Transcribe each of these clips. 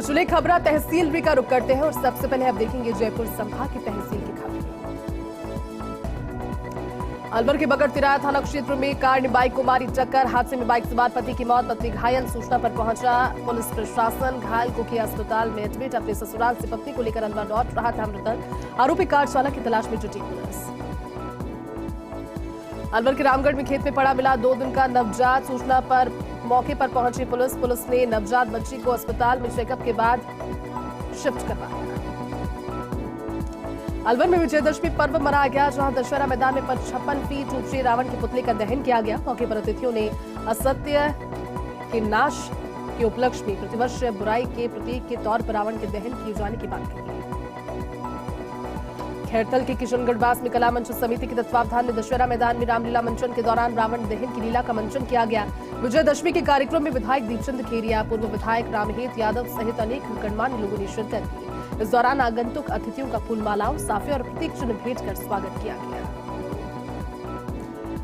चलिए खबरा तहसील का रुख करते हैं और सबसे पहले आप देखेंगे जयपुर संभाग की तहसील की खबर। अलवर के बगड़तिराया थाना क्षेत्र में कार ने बाइक को मारी टक्कर। हादसे में बाइक सवार पति की मौत, पत्नी घायल। सूचना पर पहुंचा पुलिस प्रशासन, घायल को किया अस्पताल में एडमिट। अपने ससुराल से पत्नी को लेकर अलवर लौट रहा था मृतक। आरोपी कार चालक की तलाश में जुटी पुलिस। अलवर के रामगढ़ में खेत में पड़ा मिला 2 दिन का नवजात। सूचना पर मौके पर पहुंची पुलिस ने नवजात बच्ची को अस्पताल में चेकअप के बाद शिफ्ट करवाया। अलवर में विजयदशमी पर्व मनाया गया, जहां दशहरा मैदान में 56 फीट ऊंचे रावण के पुतले का दहन किया गया। मौके पर अतिथियों ने असत्य के नाश के उपलक्ष्य में प्रतिवर्ष बुराई के प्रतीक के तौर पर रावण के दहन किए जाने की बात कही। खैरथल के किशनगढ़ में कला मंचन समिति के तत्वावधान में दशहरा मैदान में रामलीला मंचन के दौरान रावण दहन की लीला का मंचन किया गया। विजयदशमी के कार्यक्रम में विधायक दीपचंद खेरिया, पूर्व विधायक रामहेत यादव सहित अनेक गणमान्य लोगों ने शिरकत की। इस दौरान आगंतुक अतिथियों का फूल मालाओं, साफे और प्रतीक चिन्ह भेंट कर स्वागत किया गया।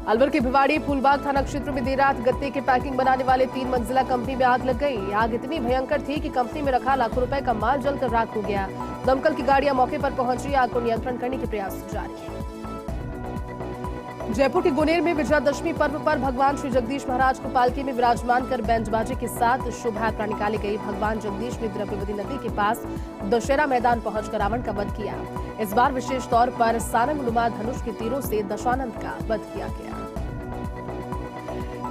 अलवर के भिवाड़ी फूलबाग थाना क्षेत्र में देर रात गत्ते के पैकिंग बनाने वाले 3 मंजिला कंपनी में आग लग गई। आग इतनी भयंकर थी कि कंपनी में रखा लाखों रुपए का माल जलकर राख हो गया। दमकल की गाड़ियां मौके पर पहुंची, आग को नियंत्रण करने के प्रयास जारी है। जयपुर के गुनेर में विजयादशमी पर्व पर भगवान श्री जगदीश महाराज को पालकी में विराजमान कर बैंड-बाजे के साथ शोभा यात्रा निकाली गई। भगवान जगदीश ने द्रव्यवती नदी के पास दशहरा मैदान पहुंचकर रावण का वध किया। इस बार विशेष तौर पर सारंग नुमा धनुष के तीरों से दशानंद का वध किया गया।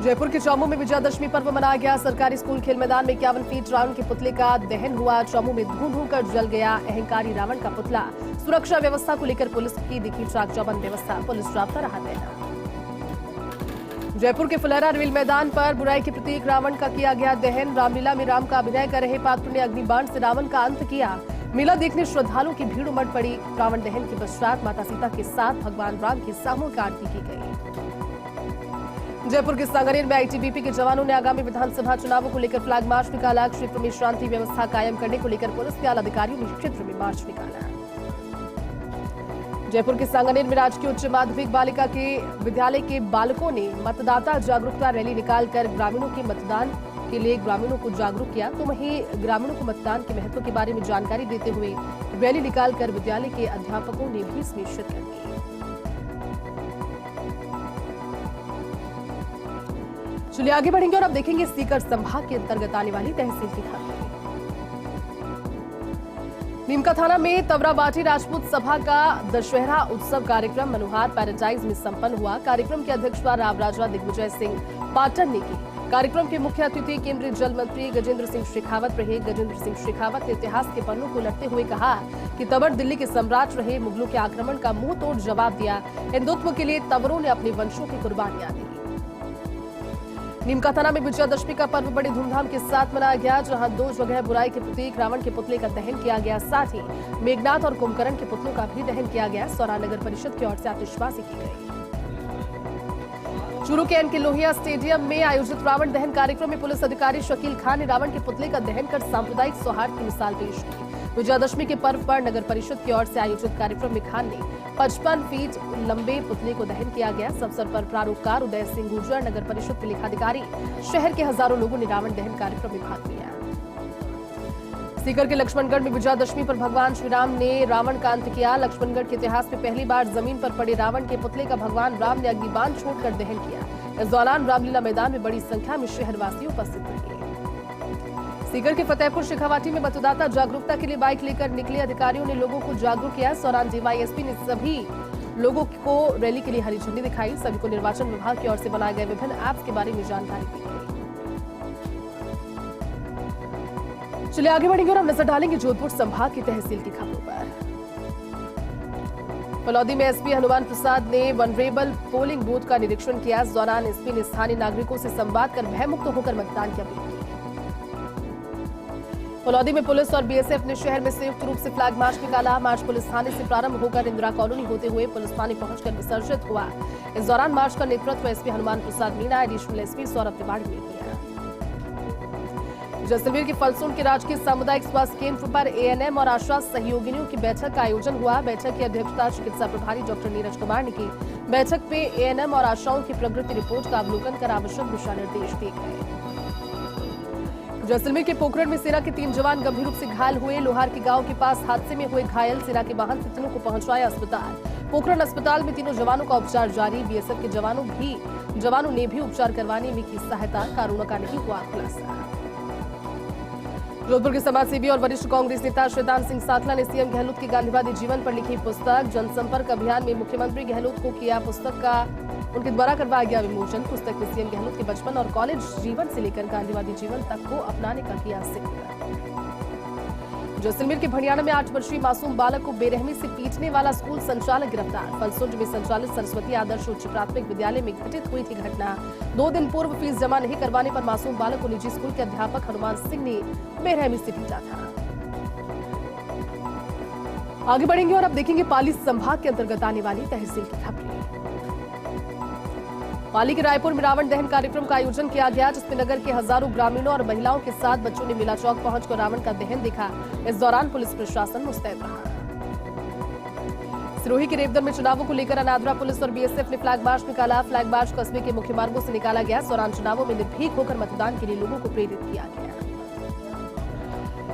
जयपुर के चौमू में विजयादशमी पर्व मनाया गया। सरकारी स्कूल खेल मैदान में 51 फीट रावण के पुतले का दहन हुआ। चौमू में धूं कर जल गया अहंकारी रावण का पुतला। सुरक्षा व्यवस्था को लेकर पुलिस की दिखी चाक चौबंद व्यवस्था, पुलिस जाब्ता रहा तैनात। जयपुर के फुलेरा रेल मैदान पर बुराई के प्रतीक रावण का किया गया दहन। रामलीला में राम का अभिनय कर रहे पात्र ने अग्निबाण से रावण का अंत किया। मेला देखने श्रद्धालुओं की भीड़ उमड़ पड़ी। रावण दहन के पश्चात माता सीता के साथ भगवान राम की सामूहिक आरती की गई। जयपुर के सांगनेर में आईटीबीपी के जवानों ने आगामी विधानसभा चुनावों को लेकर फ्लैग मार्च निकाला। क्षेत्र में शांति व्यवस्था कायम करने को लेकर पुलिस के आला अधिकारियों ने क्षेत्र में मार्च निकाला। जयपुर के सांगनेर में राजकीय उच्च माध्यमिक बालिका के विद्यालय के बालकों ने मतदाता जागरूकता रैली निकालकर ग्रामीणों के मतदान के लिए ग्रामीणों को जागरूक किया। तो वहीं ग्रामीणों को मतदान के महत्व के बारे में जानकारी देते हुए रैली निकालकर विद्यालय के अध्यापकों ने भी इसमें शिरकत की। चलिए आगे बढ़ेंगे और अब देखेंगे सीकर संभाग के अंतर्गत आने वाली तहसील की खबर। नीमका थाना में तवराबाटी राजपूत सभा का दशहरा उत्सव कार्यक्रम मनोहार पैराडाइज में संपन्न हुआ। कार्यक्रम की अध्यक्षता राव राजा दिग्विजय सिंह पाटन ने की। कार्यक्रम के मुख्य अतिथि केंद्रीय जल मंत्री गजेंद्र सिंह शेखावत रहे। गजेंद्र सिंह शेखावत ने इतिहास के पन्नों को उलटते हुए कहा कि तवर दिल्ली के सम्राट रहे, मुगलों के आक्रमण का मुंह तोड़ जवाब दिया। हिंदुत्व के लिए तवरों ने अपने वंशों की कुर्बानियां दी। नीमका थाना में विजयादशमी का पर्व बड़ी धूमधाम के साथ मनाया गया, जहां 2 जगह बुराई के प्रतीक रावण के पुतले का दहन किया गया। साथ ही मेघनाथ और कुंभकर्ण के पुतलों का भी दहन किया गया। सौरान नगर परिषद की ओर से आतिशबाजी की गई। चूरू के एनके लोहिया स्टेडियम में आयोजित रावण दहन कार्यक्रम में पुलिस अधिकारी शकील खान ने रावण के पुतले का दहन कर सांप्रदायिक सौहार्द की मिसाल पेश की। विजयादशमी के पर्व पर नगर परिषद की ओर से आयोजित कार्यक्रम में खान ने 55 फीट लंबे पुतले को दहन किया गया। इस अवसर पर प्रारूपकार उदय सिंह गुर्जर, नगर परिषद के लेखाधिकारी, शहर के हजारों लोगों ने रावण दहन कार्यक्रम में भाग लिया। सीकर के लक्ष्मणगढ़ में विजयादशमी पर भगवान श्री राम ने रावण का अंत किया। लक्ष्मणगढ़ के इतिहास में पहली बार जमीन पर पड़े रावण के पुतले का भगवान राम ने अग्निबाण छोड़कर दहन किया। इस दौरान रामलीला मैदान में बड़ी संख्या में शहरवासी उपस्थित रहे। सीकर के फतेहपुर शेखावाटी में मतदाता जागरूकता के लिए बाइक लेकर निकले अधिकारियों ने लोगों को जागरूक किया। सौरान डीवाईएसपी ने सभी लोगों को रैली के लिए हरी झंडी दिखाई। सभी को निर्वाचन विभाग की ओर से बनाए गए विभिन्न ऐप्स के बारे में जानकारी दी गई। चलिए आगे बढ़ेंगे और हम नजर डालेंगे जोधपुर संभाग की तहसील की खबरों पर। फलौदी में एसपी हनुमान प्रसाद ने वनरेबल पोलिंग बूथ का निरीक्षण किया। इस दौरान एसपी ने स्थानीय नागरिकों से संवाद कर भयमुक्त होकर मतदान की अपील की। फलौदी में पुलिस और बीएसएफ ने शहर में संयुक्त रूप से फ्लैग मार्च निकाला। मार्च पुलिस थाने से प्रारंभ होकर इंदिरा कॉलोनी होते हुए पुलिस थाने पहुंचकर विसर्जित हुआ। इस दौरान मार्च का नेतृत्व SP Hanuman Prasad Meena, additional SP Saurabh Tiwari ने किया। जैसलमेर के फलसून के राजकीय सामुदायिक स्वास्थ्य केंद्र पर एएनएम और आशा सहयोगिनियों की बैठक का आयोजन हुआ। बैठक की अध्यक्षता चिकित्सा प्रभारी डॉक्टर नीरज कुमार ने की। बैठक में एएनएम और आशाओं की प्रगति रिपोर्ट का अवलोकन कर आवश्यक दिशा निर्देश दिए गए। जैसलमेर के पोखरण में सेना के 3 जवान गंभीर रूप से घायल हुए। लोहार के गांव के पास हादसे में हुए घायल सेना के वाहन से तीनों को पहुंचाया अस्पताल। पोखरण अस्पताल में तीनों जवानों का उपचार जारी। बीएसएफ के जवानों ने भी उपचार करवाने में की सहायता। कारणों का नहीं हुआ खुलासा। जोधपुर के समाजसेवी और वरिष्ठ कांग्रेस नेता शैतान सिंह साखला ने सीएम गहलोत के गांधीवादी जीवन पर लिखी पुस्तक। जनसंपर्क अभियान में मुख्यमंत्री गहलोत को किया पुस्तक का उनके द्वारा करवाया गया विमोचन। पुस्तक में सीएम गहलोत के बचपन और कॉलेज जीवन से लेकर गांधीवादी जीवन तक को अपनाने का किया जिक्र। जैसलमेर के भड़ियाना में 8 वर्षीय मासूम बालक को बेरहमी से पीटने वाला स्कूल संचालक गिरफ्तार। फलसुंज में संचालित सरस्वती आदर्श उच्च प्राथमिक विद्यालय में घटित हुई थी घटना। 2 दिन पूर्व फीस जमा नहीं करवाने पर मासूम बालक को निजी स्कूल के अध्यापक हनुमान सिंह ने बेरहमी से पीटा था। आगे बढ़ेंगे और अब देखेंगे पाली संभाग के अंतर्गत आने वाली तहसील की खबरें। पाली के रायपुर में रावण दहन कार्यक्रम का आयोजन किया गया, जिसमें नगर के हजारों ग्रामीणों और महिलाओं के साथ बच्चों ने मेला चौक पहुंचकर रावण का दहन देखा। इस दौरान पुलिस प्रशासन मुस्तैद रहा। सिरोही के रेवदर में चुनावों को लेकर अनादरा पुलिस और बीएसएफ ने फ्लैग मार्च निकाला। फ्लैग मार्च कस्बे के मुख्य मार्गों से निकाला गया। इस दौरान चुनावों में निर्भीक होकर मतदान के लिए लोगों को प्रेरित किया गया।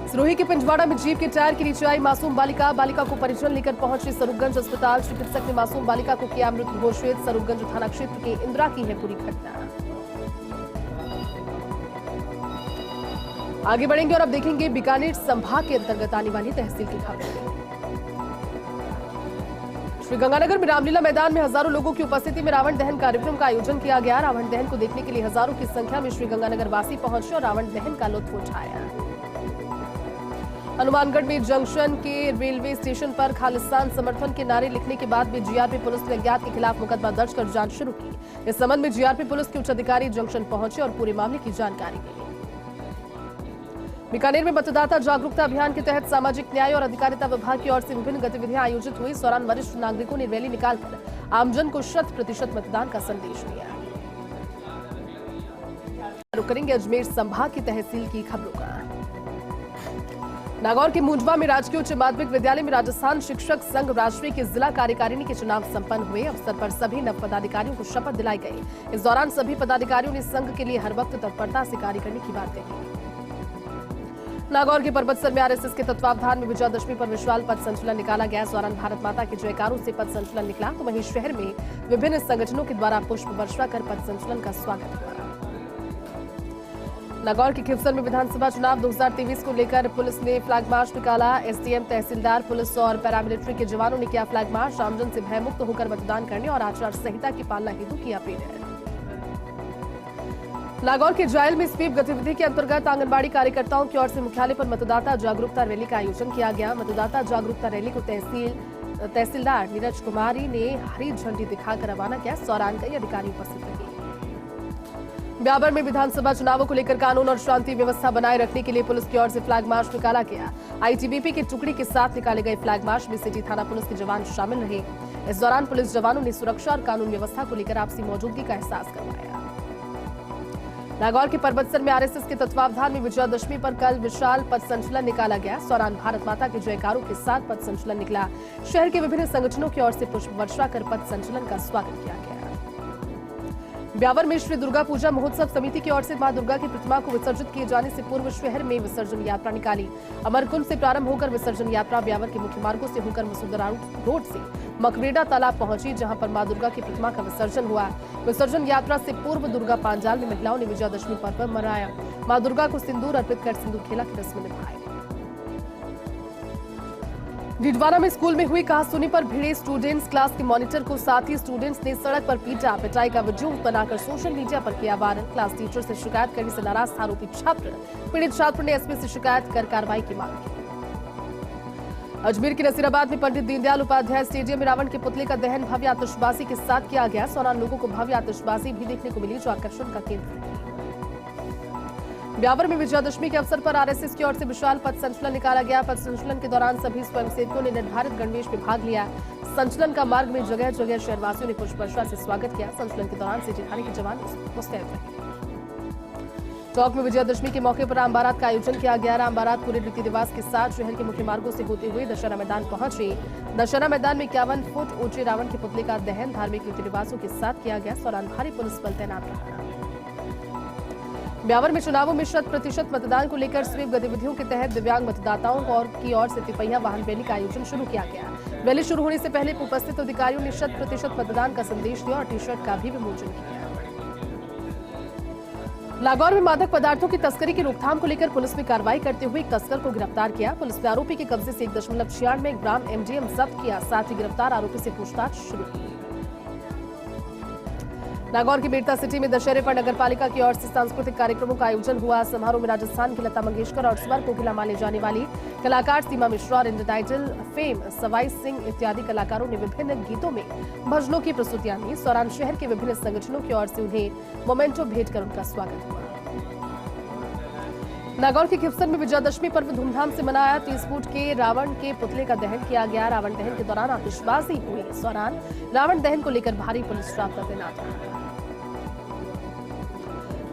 सिरोही के पिंजवाड़ा में जीप के टायर के नीचे आई मासूम बालिका को परिजन लेकर पहुंची सरूपगंज अस्पताल। चिकित्सक ने मासूम बालिका को किया मृत घोषित। सरूपगंज थाना क्षेत्र के इंदिरा की है पूरी घटना। आगे बढ़ेंगे और अब देखेंगे बीकानेर संभाग के अंतर्गत आने वाली तहसील की खबर। श्रीगंगानगर में रामलीला मैदान में हजारों लोगों की उपस्थिति में रावण दहन कार्यक्रम का आयोजन किया गया। रावण दहन को देखने के लिए हजारों की संख्या में श्रीगंगानगर वासी पहुंचे और रावण दहन का लुत्फ उठाया। हनुमानगढ़ में जंक्शन के रेलवे स्टेशन पर खालिस्तान समर्थन के नारे लिखने के बाद भी जीआरपी पुलिस ने अज्ञात के खिलाफ मुकदमा दर्ज कर जांच शुरू की। इस संबंध में जीआरपी पुलिस के उच्च अधिकारी जंक्शन पहुंचे और पूरे मामले की जानकारी ली। बीकानेर में मतदाता जागरूकता अभियान के तहत सामाजिक न्याय और अधिकारिता विभाग की ओर से विभिन्न गतिविधियां आयोजित हुई। इस दौरान वरिष्ठ नागरिकों ने रैली निकालकर आमजन को 100% मतदान का संदेश दिया। रुक करेंगे अजमेर संभाग की तहसील की खबरों का। नागौर के मुंजवा में राजकीय उच्च माध्यमिक विद्यालय में राजस्थान शिक्षक संघ राष्ट्रीय की जिला कार्यकारिणी के चुनाव संपन्न हुए। अवसर पर सभी नव पदाधिकारियों को शपथ दिलाई गई। इस दौरान सभी पदाधिकारियों ने संघ के लिए हर वक्त तत्परता से कार्य करने की बात कही। नागौर के परबतसर में आरएसएस के तत्वावधान में विजयादशमी पर विशाल पथ संचलन निकाला गया। इस दौरान भारत माता के जयकारों से पथ संचलन निकला, तो वहीं शहर में विभिन्न संगठनों के द्वारा पुष्प वर्षा कर पथ संचलन का स्वागत हुआ। नागौर के खिवसर में विधानसभा चुनाव 2023 को लेकर पुलिस ने फ्लैग मार्च निकाला। एसडीएम, तहसीलदार, पुलिस और पैरामिलिट्री के जवानों ने किया फ्लैग मार्च। आमजन से भयमुक्त होकर मतदान करने और आचार संहिता की पालना हेतु की अपील है। नागौर के जायल में स्वीप गतिविधि के अंतर्गत आंगनबाड़ी कार्यकर्ताओं की ओर से मुख्यालय पर मतदाता जागरूकता रैली का आयोजन किया गया। मतदाता जागरूकता रैली को तहसीलदार नीरज कुमारी ने हरी झंडी दिखाकर रवाना किया। इस दौरान कई अधिकारी उपस्थित रहे। ब्यावर में विधानसभा चुनावों को लेकर कानून और शांति व्यवस्था बनाए रखने के लिए पुलिस की ओर से फ्लैग मार्च निकाला गया। आईटीबीपी की टुकड़ी के साथ निकाले गए फ्लैग मार्च में सिटी थाना पुलिस के जवान शामिल रहे। इस दौरान पुलिस जवानों ने सुरक्षा और कानून व्यवस्था को लेकर आपसी मौजूदगी का एहसास करवाया। नागौर के परबतसर में आरएसएस के तत्वावधान में विजयादशमी पर कल विशाल पथ संचलन निकाला गया। इस दौरान भारत माता के जयकारों के साथ पथ संचलन निकला। शहर के विभिन्न संगठनों की ओर से पुष्प वर्षा कर पथ संचलन का स्वागत किया गया। ब्यावर में श्री दुर्गा पूजा महोत्सव समिति की ओर से मां दुर्गा की प्रतिमा को विसर्जित किए जाने से पूर्व शहर में विसर्जन यात्रा निकाली। अमरकुंड से प्रारंभ होकर विसर्जन यात्रा ब्यावर के मुख्य मार्गों से होकर मसूदरा रोड से मकरेड़ा तालाब पहुंची, जहां पर मां दुर्गा की प्रतिमा का विसर्जन हुआ। विसर्जन यात्रा से पूर्व दुर्गा पांडाल में महिलाओं ने विजयादशमी पर्व मनाया। मां दुर्गा को सिंदूर अर्पित कर सिंदूर खेला की रस्म निभाई। डिडवाना में स्कूल में हुई कहासुनी पर भिड़े स्टूडेंट्स, क्लास के मॉनिटर को साथी स्टूडेंट्स ने सड़क पर पीटा। पिटाई का वीडियो बनाकर सोशल मीडिया पर किया वायरल। क्लास टीचर से शिकायत करने से नाराज था आरोपी छात्र। पीड़ित छात्र ने एसपी से शिकायत कर कार्रवाई की मांग की। अजमेर के नसीराबाद में पंडित दीनदयाल उपाध्याय स्टेडियम में रावण के पुतले का दहन भव्य आतिशबाजी के साथ किया गया। 100 लोगों को भव्य आतिशबाजी भी देखने को मिली, जो आकर्षण का केंद्र है। ब्यावर में विजयादशमी के अवसर पर आरएसएस की ओर से विशाल पथ संचलन निकाला गया। पथ संचलन के दौरान सभी स्वयंसेवकों ने निर्धारित गणवेश में भाग लिया। संचलन का मार्ग में जगह जगह शहरवासियों ने पुष्प वर्षा से स्वागत किया। संचलन के दौरान सिटी थाने के जवान मुस्तैद रहे। चौक में विजयादशमी के मौके पर राम बारात का आयोजन किया गया। राम बारात पूरे रीति रिवाज के साथ शहर के मुख्य मार्गों से होते हुए दशहरा मैदान पहुंची। दशहरा मैदान में 51 फुट ऊंचे रावण के पुतले का दहन धार्मिक रीति रिवाजों के साथ किया गया। इस दौरान भारी पुलिस बल तैनात रहा। ब्यावर में चुनावों में 100% मतदान को लेकर स्वीप गतिविधियों के तहत दिव्यांग मतदाताओं की ओर से तिपहिया वाहन रैली का आयोजन शुरू किया गया। रैली शुरू होने से पहले उपस्थित अधिकारियों ने 100% मतदान का संदेश दिया और टी-शर्ट का भी विमोचन किया। नागौर में मादक पदार्थों की तस्करी की रोकथाम को लेकर पुलिस ने कार्रवाई करते हुए तस्कर को गिरफ्तार किया। पुलिस ने आरोपी के कब्जे से 1.96 ग्राम एमडीएम जब्त किया। साथ ही गिरफ्तार आरोपी से पूछताछ शुरू की। नागौर की बेड़ता सिटी में दशहरे पर नगरपालिका की ओर से सांस्कृतिक कार्यक्रमों का आयोजन हुआ। समारोह में राजस्थान की लता मंगेशकर और स्वर कोकिला माने जाने वाली कलाकार सीमा मिश्रा और Indian Idol fame Sawai Singh इत्यादि कलाकारों ने विभिन्न गीतों में भजनों की प्रस्तुतियां दी। इस दौरान शहर के विभिन्न संगठनों की ओर से उन्हें मोमेंटो भेंट कर उनका स्वागत हुआ। नागौर के खिवसर में विजयादशमी पर्व धूमधाम से मनाया। 30 फुट के रावण के पुतले का दहन किया गया। रावण दहन के दौरान आतिशबाजी हुई। इस दौरान रावण दहन को लेकर भारी पुलिस स्टाफ तैनात रहा।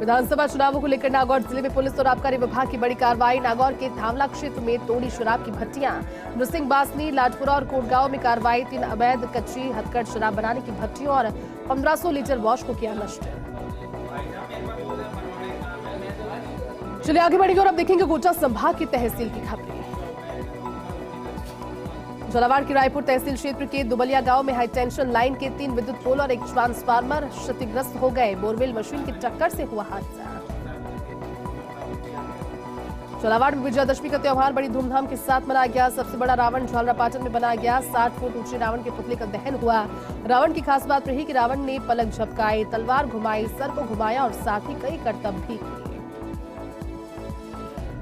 विधानसभा चुनावों को लेकर नागौर जिले में पुलिस और आबकारी विभाग की बड़ी कार्रवाई। नागौर के थावला क्षेत्र में तोड़ी शराब की भट्टियां। नृसिंह बासनी, लाजपुरा और कोटगांव में कार्रवाई। 3 अवैध कच्ची हथकढ़ शराब बनाने की भट्टियों और 1500 लीटर वॉश को किया नष्ट। चलिए आगे बढ़ेंगे और अब देखेंगे कोटा संभाग की तहसील की खबरें। झालावाड़ की रायपुर तहसील क्षेत्र के दुबलिया गांव में हाई टेंशन लाइन के 3 विद्युत पोल और एक ट्रांसफार्मर क्षतिग्रस्त हो गए। बोरवेल मशीन की टक्कर से हुआ हादसा। झालावाड़ में विजयादशमी का त्योहार बड़ी धूमधाम के साथ मनाया गया। सबसे बड़ा रावण झालरापाटन में बनाया गया। 60 फुट ऊंचे रावण के पुतले का दहन हुआ। रावण की खास बात रही कि रावण ने पलक झपकाए, तलवार घुमाई, सर को घुमाया और साथ ही कई करतब भी किए।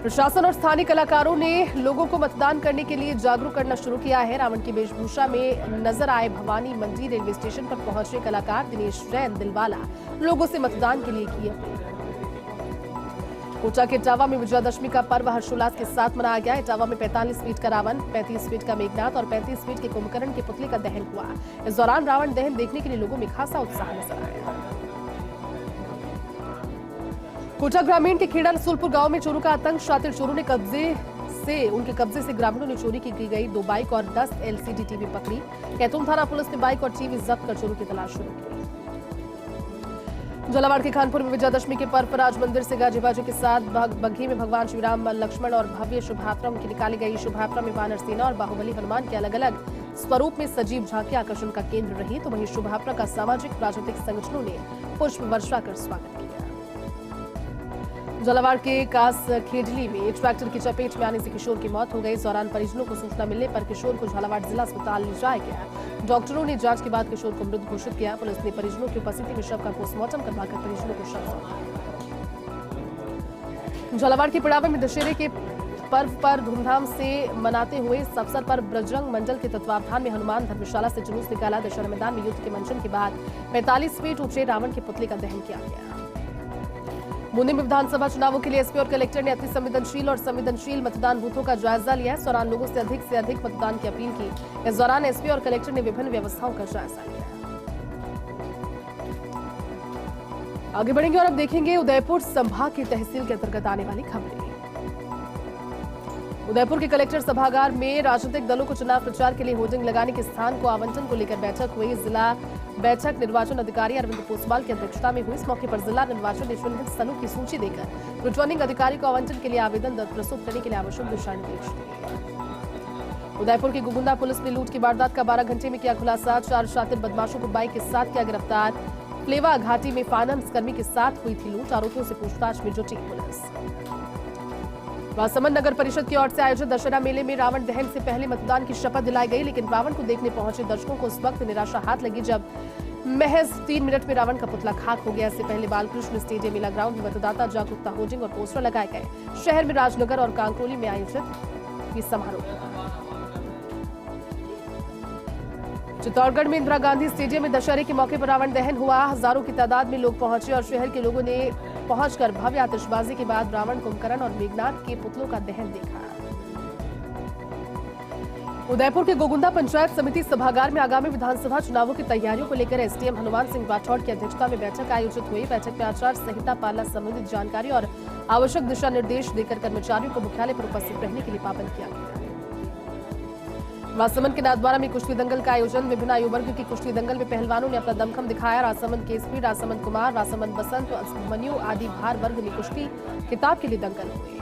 प्रशासन और स्थानीय कलाकारों ने लोगों को मतदान करने के लिए जागरूक करना शुरू किया है। रावण की वेशभूषा में नजर आए भवानी मंडी रेलवे स्टेशन पर पहुंचे कलाकार दिनेश जैन दिलवाला लोगों से मतदान के लिए की अपील। कोटा के इटावा में विजयादशमी का पर्व हर्षोल्लास के साथ मनाया गया। इटावा में 45 फीट का रावण, 35 फीट का मेघनाथ और 35 फीट के कुंभकर्ण के पुतले का दहन हुआ। इस दौरान रावण दहन देखने के लिए लोगों में खासा उत्साह नजर आया। कोटा ग्रामीण के खेड़ा रसूलपुर गांव में चोरों का आतंक। शातिर चोरों ने उनके कब्जे से ग्रामीणों ने चोरी की गई 2 बाइक और 10 एलसीडी टीवी पकड़ी। कैथून थाना पुलिस ने बाइक और टीवी जब्त कर चोरों की तलाश शुरू की। झालावाड़ के खानपुर में विजयादशमी के पर्व पर आज मंदिर से गाजे बाजे के साथ बग्घी में भगवान श्रीराम, लक्ष्मण और भव्य शोभायात्रा की निकाली गई। शोभायात्रा में वानर सेना और बाहुबली हनुमान के अलग अलग स्वरूप में सजीव झांकी आकर्षण का केंद्र रही। तो वहीं शोभायात्रा का सामाजिक राजनीतिक संगठनों ने पुष्प वर्षा कर स्वागत किया। झालावाड़ के कास खेडली में ट्रैक्टर की चपेट में आने से किशोर की मौत हो गई। इस दौरान परिजनों को सूचना मिलने पर किशोर को झालावाड़ जिला अस्पताल ले जाया गया। डॉक्टरों ने जांच के बाद किशोर को मृत घोषित किया। पुलिस ने परिजनों की उपस्थिति में शव का पोस्टमार्टम करवाकर परिजनों को शव सौंपा। झालावाड़ के पिड़ावे में दशहरे के पर्व पर धूमधाम से मनाते हुए इस अवसर पर बजरंग मंडल के तत्वावधान में हनुमान धर्मशाला से जुलूस निकाला। दशहरा मैदान में युद्ध के मंचन के बाद 45 फीट ऊंचे रावण के पुतले का दहन किया गया। बूंदी में विधानसभा चुनावों के लिए एसपी और कलेक्टर ने अति संवेदनशील और संवेदनशील मतदान बूथों का जायजा लिया। इस दौरान लोगों से अधिक मतदान की अपील की। इस दौरान एसपी और कलेक्टर ने विभिन्न व्यवस्थाओं का जायजा लिया। आगे बढ़ेंगे और अब देखेंगे उदयपुर संभाग की तहसील के अंतर्गत आने वाली खबरें। उदयपुर के कलेक्टर सभागार में राजनीतिक दलों को चुनाव प्रचार के लिए होर्डिंग लगाने के स्थान को आवंटन को लेकर बैठक हुई। जिला बैठक निर्वाचन अधिकारी अरविंद पोसवाल की अध्यक्षता में हुई। इस मौके पर जिला निर्वाचन ने चिन्हित स्थलों की सूची देकर रिटर्निंग अधिकारी को आवंटन के लिए आवेदन प्रस्तुत करने के लिए आवश्यक दिशा निर्देश दिए। उदयपुर की गुगुंदा पुलिस ने लूट की वारदात का 12 घंटे में किया खुलासा। 4 शातिर बदमाशों को बाइक के साथ किया गिरफ्तार। फ्लेवा घाटी में फाइनेंस कर्मी के साथ हुई थी लूट। आरोपियों से पूछताछ में जुटी पुलिस। राजसमंद नगर परिषद की ओर से आयोजित दशहरा मेले में रावण दहन से पहले मतदान की शपथ दिलाई गई। लेकिन रावण को देखने पहुंचे दर्शकों को उस वक्त निराशा हाथ लगी जब महज 3 मिनट में रावण का पुतला खाक हो गया। इससे पहले बालकृष्ण स्टेडियम मेला ग्राउंड में मतदाता जागरूकता होर्डिंग और पोस्टर लगाए गए। शहर में राजनगर और कांकरोली में आयोजित ये समारोह। चित्तौड़गढ़ में इंदिरा गांधी स्टेडियम में दशहरे के मौके पर रावण दहन हुआ। हजारों की तादाद में लोग पहुंचे और शहर के लोगों ने पहुंचकर भव्य आतिशबाजी के बाद रावण, कुंभकर्ण और मेघनाथ के पुतलों का दहन देखा। उदयपुर के गोगुंदा पंचायत समिति सभागार में आगामी विधानसभा चुनावों की तैयारियों को लेकर एसडीएम हनुमान सिंह राठौड़ की अध्यक्षता में बैठक आयोजित हुई। बैठक में आचार संहिता पालना संबंधित जानकारी और आवश्यक दिशा निर्देश देकर कर्मचारियों को मुख्यालय पर उपस्थित रहने के लिए पाबंद किया गया। राजसमंद के नाथद्वारा में कुश्ती दंगल का आयोजन। विभिन्न आयु वर्ग की कुश्ती दंगल में पहलवानों ने अपना दमखम दिखाया। राजसमंद केसरी, राजसमंद कुमार, राजसमंद बसंत, अभिमन्यु आदि भार वर्ग में कुश्ती खिताब के लिए दंगल हुए।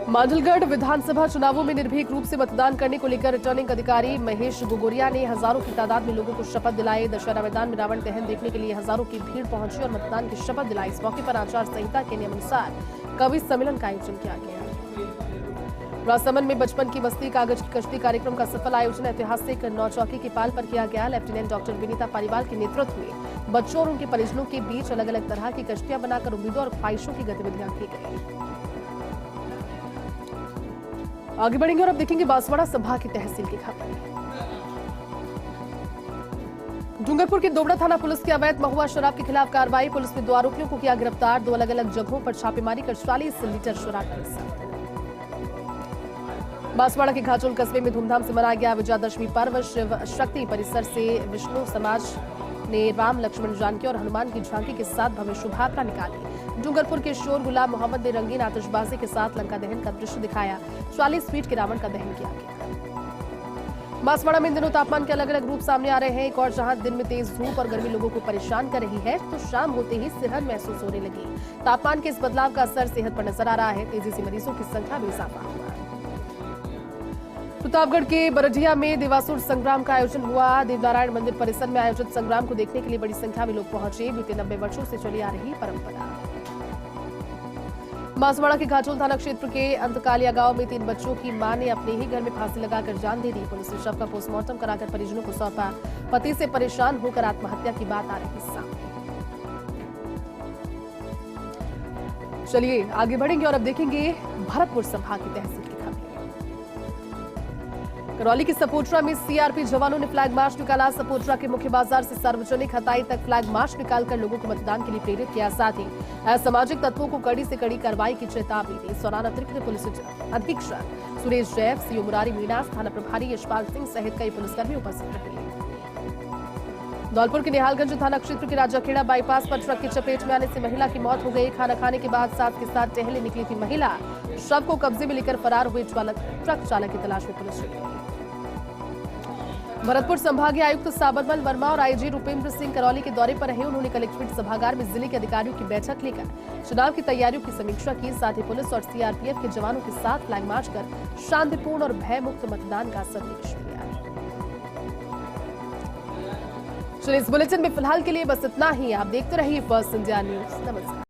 मांडलगढ़ विधानसभा चुनावों में निर्भीक रूप से मतदान करने को लेकर रिटर्निंग अधिकारी महेश गोगोरिया ने हजारों की तादाद में लोगों को शपथ दिलाई। दशहरा मैदान में रावण दहन देखने के लिए हजारों की भीड़ पहुंची और मतदान की शपथ दिलाई। इस मौके पर आचार संहिता के नियमानुसार कवि सम्मेलन का आयोजन किया गया। राजसमंद में बचपन की मस्ती कागज की कश्ती कार्यक्रम का सफल आयोजन ऐतिहासिक नौचौकी की पाल पर किया गया। लेफ्टिनेंट डॉक्टर विनीता पालीवाल के नेतृत्व में बच्चों और उनके परिजनों के बीच अलग अलग तरह की कश्तियां बनाकर उम्मीदों और ख्वाहिशों की गतिविधियां की गई। आगे बढ़ेंगे और अब देखेंगे बांसवाड़ा संभाग की तहसील की खबर। डूंगरपुर की दोबड़ा थाना पुलिस की अवैध महुआ शराब के खिलाफ कार्रवाई। पुलिस ने 2 आरोपियों को किया गिरफ्तार। 2 अलग अलग जगहों पर छापेमारी कर 40 लीटर शराब बरामद। बांसवाड़ा के घाचोल कस्बे में धूमधाम से मनाया गया विजयादशमी पर्व। शिव शक्ति परिसर से विष्णु समाज ने राम, लक्ष्मण, जानकी और हनुमान की झांकी के साथ भव्य शोभायात्रा निकाली। डूंगरपुर के शोर गुलाम मोहम्मद ने रंगीन आतिशबाजी के साथ लंका दहन का दृश्य दिखाया। 40 फीट के रावण का दहन किया गया। बांसवाड़ा में इन दिनों तापमान के अलग अलग रूप सामने आ रहे हैं। एक और जहां दिन में तेज धूप और गर्मी लोगों को परेशान कर रही है, तो शाम होते ही सिरहन महसूस होने लगी। तापमान के इस बदलाव का असर सेहत पर नजर आ रहा है। तेजी से मरीजों की संख्या में इजाफा हुआ। प्रतापगढ़ के बरडिया में देवासुर संग्राम का आयोजन हुआ। देवनारायण मंदिर परिसर में आयोजित संग्राम को देखने के लिए बड़ी संख्या में लोग पहुंचे। बीते 90 वर्षों से चली आ रही परंपरा। बांसवाड़ा के घाचोल थाना क्षेत्र के अंतकालिया गांव में 3 बच्चों की मां ने अपने ही घर में फांसी लगाकर जान दे दी। पुलिस ने शव का पोस्टमार्टम कराकर परिजनों को सौंपा। पति से परेशान होकर आत्महत्या की बात आ रही सामने। चलिए आगे बढ़ेंगे और अब देखेंगे भरतपुर संभाग की तहसील की खबर। करौली के सपोटरा में सीआरपी जवानों ने फ्लैग मार्च निकाला। सपोटरा के मुख्य बाजार से सार्वजनिक हताई तक फ्लैग मार्च निकालकर लोगों को मतदान के लिए प्रेरित किया। साथ ही असामाजिक तत्वों को कड़ी से कड़ी कार्रवाई की चेतावनी दी। इस दौरान अतिरिक्त पुलिस अधीक्षक सुरेश जैन, सीओ मुरारी मीणा, थाना प्रभारी यशपाल सिंह सहित कई पुलिसकर्मी उपस्थित रहे। धौलपुर के निहालगंज थाना क्षेत्र के राजाखेड़ा बाईपास पर ट्रक की चपेट में आने से महिला की मौत हो गई। खाना खाने के बाद साथ के साथ टहले निकली थी महिला। शव को कब्जे में लेकर फरार हुए ट्रक चालक की तलाश में पुलिस जुटी। भरतपुर संभागीय आयुक्त साबरमल वर्मा और आईजी रुपेंद्र सिंह करौली के दौरे पर रहे। उन्होंने कलेक्ट्रेट सभागार में जिले के अधिकारियों की बैठक लेकर चुनाव की तैयारियों की समीक्षा की। साथ ही पुलिस और सीआरपीएफ के जवानों के साथ फ्लैग मार्च कर शांतिपूर्ण और भयमुक्त मतदान का संदेश दिया। चलिए इस बुलेटिन में फिलहाल के लिए बस इतना ही। आप देखते रहिए फर्स्ट इंडिया न्यूज। नमस्कार।